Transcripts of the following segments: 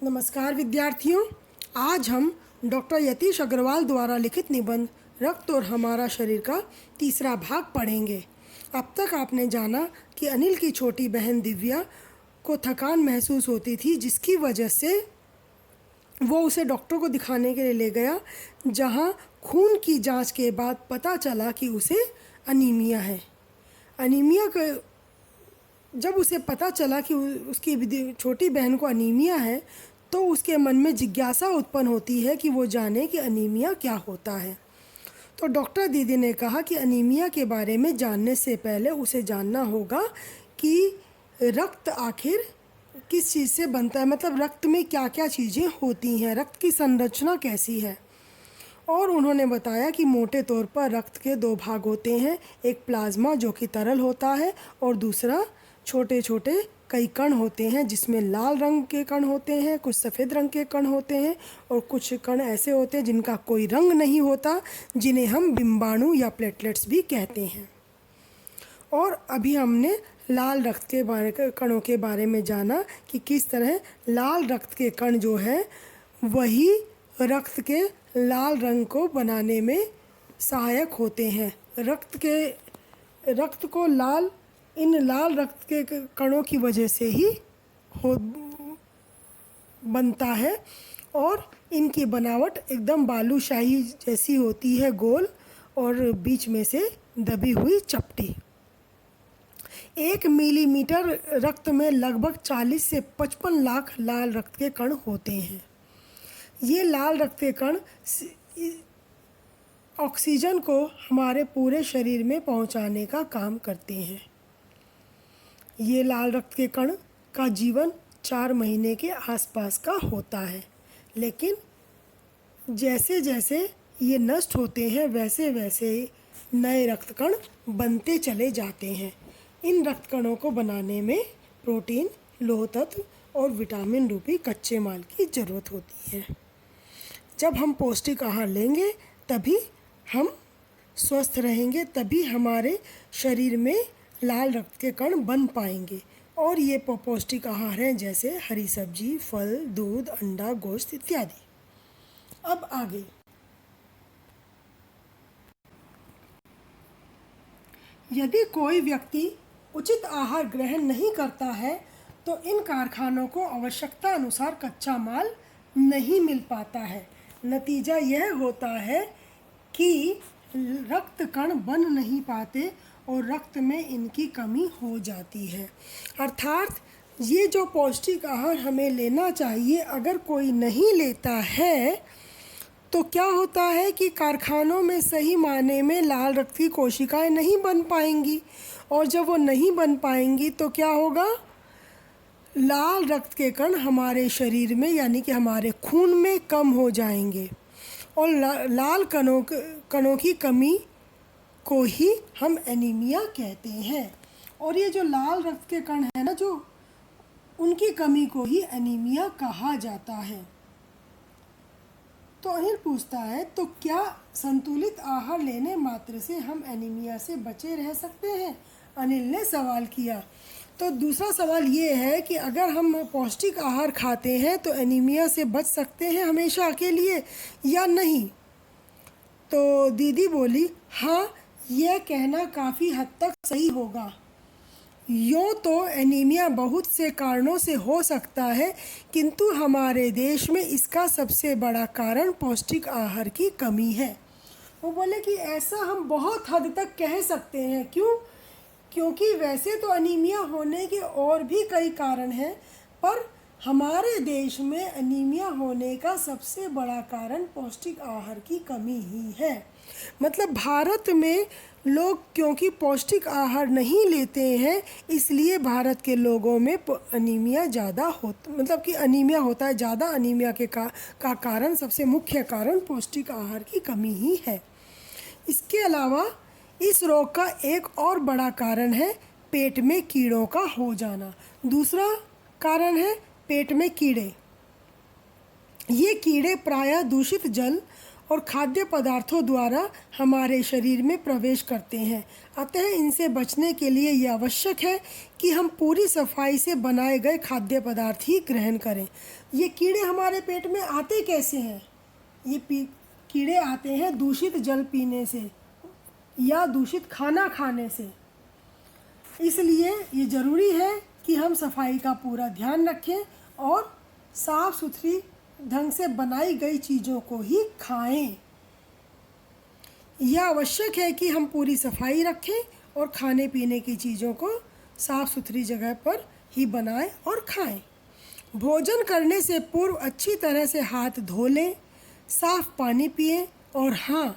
नमस्कार विद्यार्थियों, आज हम डॉक्टर यतीश अग्रवाल द्वारा लिखित निबंध रक्त और हमारा शरीर का तीसरा भाग पढ़ेंगे। अब तक आपने जाना कि अनिल की छोटी बहन दिव्या को थकान महसूस होती थी, जिसकी वजह से वो उसे डॉक्टर को दिखाने के लिए ले गया, जहां खून की जांच के बाद पता चला कि उसे अनीमिया है। अनीमिया का जब उसे पता चला कि उसकी छोटी बहन को अनीमिया है, तो उसके मन में जिज्ञासा उत्पन्न होती है कि वो जाने कि अनीमिया क्या होता है। तो डॉक्टर दीदी ने कहा कि अनीमिया के बारे में जानने से पहले उसे जानना होगा कि रक्त आखिर किस चीज़ से बनता है, मतलब रक्त में क्या क्या चीज़ें होती हैं, रक्त की संरचना कैसी है। और उन्होंने बताया कि मोटे तौर पर रक्त के दो भाग होते हैं, एक प्लाज्मा जो कि तरल होता है और दूसरा छोटे छोटे कई कण होते हैं, जिसमें लाल रंग के कण होते हैं, कुछ सफ़ेद रंग के कण होते हैं और कुछ कण ऐसे होते हैं जिनका कोई रंग नहीं होता, जिन्हें हम बिंबाणु या प्लेटलेट्स भी कहते हैं। और अभी हमने लाल रक्त के कणों के बारे में जाना कि किस तरह लाल रक्त के कण जो है वही रक्त के लाल रंग को बनाने में सहायक होते हैं। रक्त को इन लाल रक्त के कणों की वजह से ही बनता है और इनकी बनावट एकदम बालूशाही जैसी होती है, गोल और बीच में से दबी हुई चपटी। 1 मिलीमीटर रक्त में लगभग 40 से 55 लाख लाल रक्त के कण होते हैं। ये लाल रक्त के कण ऑक्सीजन को हमारे पूरे शरीर में पहुंचाने का काम करते हैं। ये लाल रक्त के कण का जीवन 4 महीने के आसपास का होता है, लेकिन जैसे जैसे ये नष्ट होते हैं वैसे वैसे नए रक्त कण बनते चले जाते हैं। इन रक्त कणों को बनाने में प्रोटीन, लौह तत्व और विटामिन रूपी कच्चे माल की ज़रूरत होती है। जब हम पौष्टिक आहार लेंगे तभी हम स्वस्थ रहेंगे, तभी हमारे शरीर में लाल रक्त के कण बन पाएंगे। और ये पौष्टिक आहार हैं जैसे हरी सब्जी, फल, दूध, अंडा, गोश्त इत्यादि। अब आगे यदि कोई व्यक्ति उचित आहार ग्रहण नहीं करता है तो इन कारखानों को आवश्यकता अनुसार कच्चा माल नहीं मिल पाता है। नतीजा यह होता है कि रक्त कण बन नहीं पाते और रक्त में इनकी कमी हो जाती है। अर्थात ये जो पौष्टिक आहार हमें लेना चाहिए, अगर कोई नहीं लेता है तो क्या होता है कि कारखानों में सही मायने में लाल रक्त की कोशिकाएं नहीं बन पाएंगी, और जब वो नहीं बन पाएंगी तो क्या होगा, लाल रक्त के कण हमारे शरीर में यानी कि हमारे खून में कम हो जाएंगे और लाल कणों की कमी को ही हम एनीमिया कहते हैं। और ये जो लाल रक्त के कण है ना, जो उनकी कमी को ही एनीमिया कहा जाता है। तो अनिल पूछता है, तो क्या संतुलित आहार लेने मात्र से हम एनीमिया से बचे रह सकते हैं? अनिल ने सवाल किया। तो दूसरा सवाल ये है कि अगर हम पौष्टिक आहार खाते हैं तो एनीमिया से बच सकते हैं हमेशा के लिए या नहीं? तो दीदी बोली, हाँ, यह कहना काफ़ी हद तक सही होगा। यूँ तो एनीमिया बहुत से कारणों से हो सकता है, किंतु हमारे देश में इसका सबसे बड़ा कारण पौष्टिक आहार की कमी है। वो बोले कि ऐसा हम बहुत हद तक कह सकते हैं। क्यों? क्योंकि वैसे तो अनीमिया होने के और भी कई कारण हैं, पर हमारे देश में अनीमिया होने का सबसे बड़ा कारण पौष्टिक आहार की कमी ही है। मतलब भारत में लोग क्योंकि पौष्टिक आहार नहीं लेते हैं, इसलिए भारत के लोगों में अनीमिया ज़्यादा मतलब कि अनीमिया होता है ज़्यादा। अनीमिया का कारण, सबसे मुख्य कारण पौष्टिक आहार की कमी ही है। इसके अलावा इस रोग का एक और बड़ा कारण है पेट में कीड़ों का हो जाना। दूसरा कारण है पेट में कीड़े। ये कीड़े प्रायः दूषित जल और खाद्य पदार्थों द्वारा हमारे शरीर में प्रवेश करते हैं। अतः इनसे बचने के लिए यह आवश्यक है कि हम पूरी सफाई से बनाए गए खाद्य पदार्थ ही ग्रहण करें। ये कीड़े हमारे पेट में आते कैसे हैं? ये कीड़े आते हैं दूषित जल पीने से या दूषित खाना खाने से। इसलिए ये ज़रूरी है कि हम सफाई का पूरा ध्यान रखें और साफ़ सुथरी ढंग से बनाई गई चीज़ों को ही खाएं। यह आवश्यक है कि हम पूरी सफाई रखें और खाने पीने की चीज़ों को साफ़ सुथरी जगह पर ही बनाएं और खाएं। भोजन करने से पूर्व अच्छी तरह से हाथ धो लें, साफ़ पानी पिएं। और हाँ,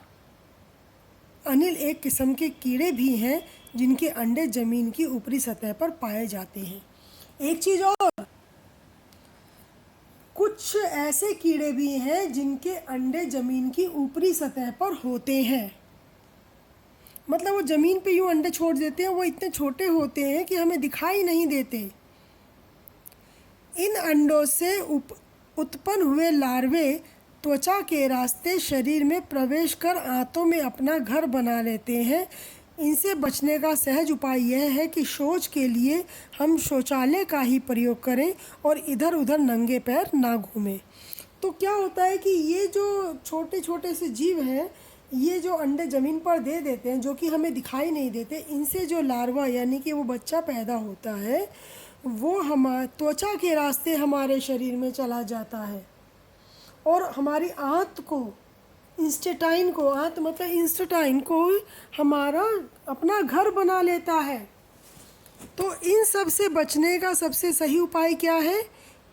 अनिल एक किस्म के कीड़े भी हैं जिनके अंडे ज़मीन की ऊपरी सतह पर पाए जाते हैं। एक चीज़ और, कुछ ऐसे कीड़े भी हैं जिनके अंडे ज़मीन की ऊपरी सतह पर होते हैं। मतलब वो ज़मीन पे यूँ अंडे छोड़ देते हैं, वो इतने छोटे होते हैं कि हमें दिखाई नहीं देते। इन अंडों से उत्पन्न हुए लार्वे त्वचा के रास्ते शरीर में प्रवेश कर आंतों में अपना घर बना लेते हैं। इनसे बचने का सहज उपाय यह है कि शौच के लिए हम शौचालय का ही प्रयोग करें और इधर उधर नंगे पैर ना घूमें। तो क्या होता है कि ये जो छोटे छोटे से जीव हैं, ये जो अंडे ज़मीन पर दे देते हैं, जो कि हमें दिखाई नहीं देते, इनसे जो लार्वा यानी कि वो बच्चा पैदा होता है, वो हमारे त्वचा के रास्ते हमारे शरीर में चला जाता है और हमारी आंत को, इंस्टेटाइन को, आंत मतलब इंस्टेटाइन को हमारा अपना घर बना लेता है। तो इन सब से बचने का सबसे सही उपाय क्या है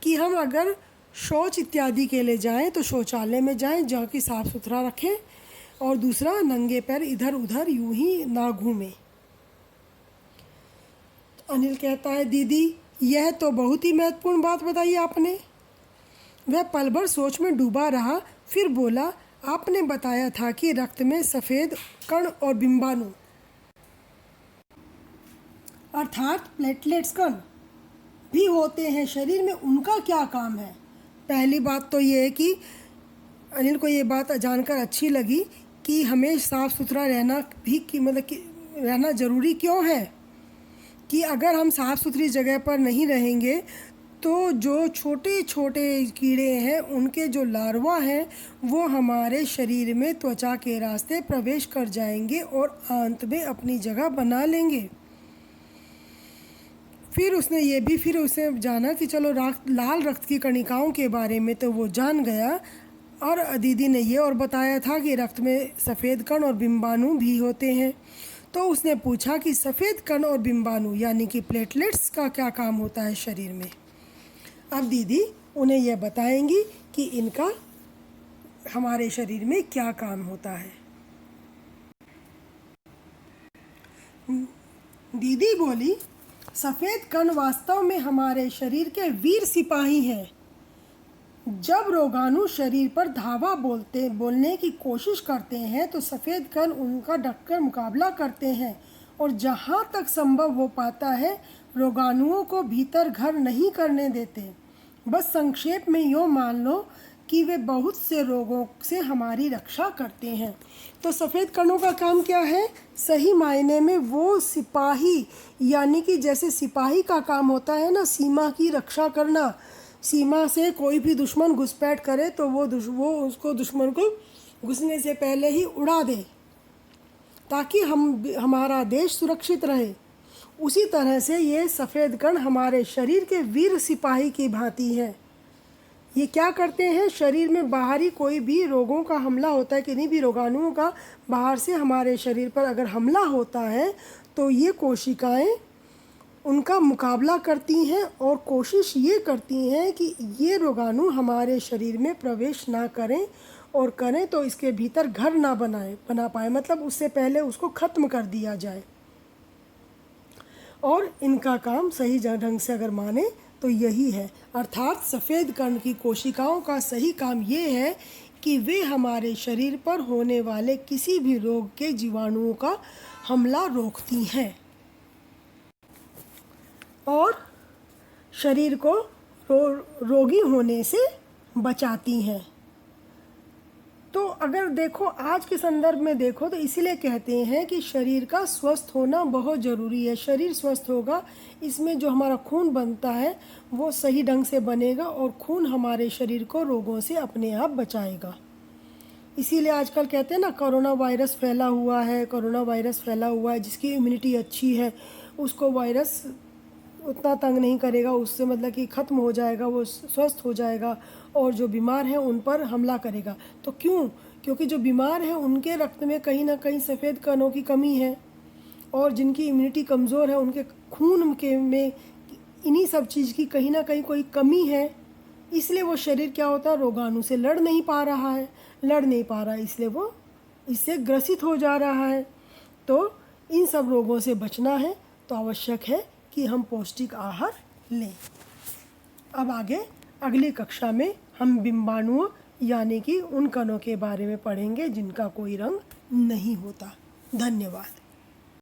कि हम अगर शौच इत्यादि के लिए जाएं तो शौचालय में जाएं, जहाँ की साफ़ सुथरा रखें, और दूसरा नंगे पैर इधर उधर यूं ही ना घूमें। अनिल कहता है, दीदी यह तो बहुत ही महत्वपूर्ण बात बताई आपने। वह पल भर सोच में डूबा रहा, फिर बोला, आपने बताया था कि रक्त में सफ़ेद कण और बिंबाणु अर्थात प्लेटलेट्स कण भी होते हैं, शरीर में उनका क्या काम है? पहली बात तो ये है कि अनिल को ये बात जानकर अच्छी लगी कि हमें साफ़ सुथरा रहना भी रहना ज़रूरी क्यों है, कि अगर हम साफ़ सुथरी जगह पर नहीं रहेंगे तो जो छोटे छोटे कीड़े हैं, उनके जो लार्वा हैं, वो हमारे शरीर में त्वचा के रास्ते प्रवेश कर जाएंगे और आंत में अपनी जगह बना लेंगे। फिर उसे जाना कि चलो लाल रक्त की कणिकाओं के बारे में तो वो जान गया, और दीदी ने ये और बताया था कि रक्त में सफ़ेद कण और बिंबाणु भी होते हैं। तो उसने पूछा कि सफ़ेद कण और बिंबाणु यानी कि प्लेटलेट्स का क्या काम होता है शरीर में। अब दीदी उन्हें यह बताएंगी कि इनका हमारे शरीर में क्या काम होता है। दीदी बोली, सफ़ेद कण वास्तव में हमारे शरीर के वीर सिपाही हैं। जब रोगाणु शरीर पर धावा बोलने की कोशिश करते हैं तो सफ़ेद कण उनका ढककर मुकाबला करते हैं और जहाँ तक संभव हो पाता है रोगाणुओं को भीतर घर नहीं करने देते। बस संक्षेप में यूँ मान लो कि वे बहुत से रोगों से हमारी रक्षा करते हैं। तो सफ़ेद कणों का काम क्या है? सही मायने में वो सिपाही, यानी कि जैसे सिपाही का काम होता है ना, सीमा की रक्षा करना, सीमा से कोई भी दुश्मन घुसपैठ करे तो वो उसको दुश्मन को घुसने से पहले ही उड़ा दे ताकि हमारा देश सुरक्षित रहे। उसी तरह से ये सफ़ेद कण हमारे शरीर के वीर सिपाही की भांति है। ये क्या करते हैं? शरीर में बाहरी कोई भी रोगों का हमला होता है, किन्हीं भी रोगाणुओं का बाहर से हमारे शरीर पर अगर हमला होता है तो ये कोशिकाएं उनका मुकाबला करती हैं और कोशिश ये करती हैं कि ये रोगाणु हमारे शरीर में प्रवेश ना करें, और करें तो इसके भीतर घर ना बना पाए, मतलब उससे पहले उसको ख़त्म कर दिया जाए। और इनका काम सही ढंग से अगर माने तो यही है, अर्थात सफ़ेद कण की कोशिकाओं का सही काम ये है कि वे हमारे शरीर पर होने वाले किसी भी रोग के जीवाणुओं का हमला रोकती हैं और शरीर को रोगी होने से बचाती हैं। तो अगर देखो आज के संदर्भ में देखो तो इसीलिए कहते हैं कि शरीर का स्वस्थ होना बहुत ज़रूरी है। शरीर स्वस्थ होगा, इसमें जो हमारा खून बनता है वो सही ढंग से बनेगा और खून हमारे शरीर को रोगों से अपने आप बचाएगा। इसीलिए आजकल कहते हैं ना, कोरोना वायरस फैला हुआ है, जिसकी इम्यूनिटी अच्छी है उसको वायरस उतना तंग नहीं करेगा, उससे मतलब कि ख़त्म हो जाएगा, वो स्वस्थ हो जाएगा, और जो बीमार हैं उन पर हमला करेगा। तो क्यों? क्योंकि जो बीमार हैं उनके रक्त में कहीं ना कहीं सफ़ेद कणों की कमी है, और जिनकी इम्यूनिटी कमज़ोर है उनके खून के में इन्हीं सब चीज़ की कहीं ना कहीं कोई कमी है। इसलिए वो शरीर क्या होता है, रोगाणु से लड़ नहीं पा रहा है, इसलिए वो इससे ग्रसित हो जा रहा है। तो इन सब रोगों से बचना है तो आवश्यक है कि हम पौष्टिक आहार लें। अब आगे अगली कक्षा में हम बिंबाणुओं यानी कि उन कणों के बारे में पढ़ेंगे जिनका कोई रंग नहीं होता। धन्यवाद।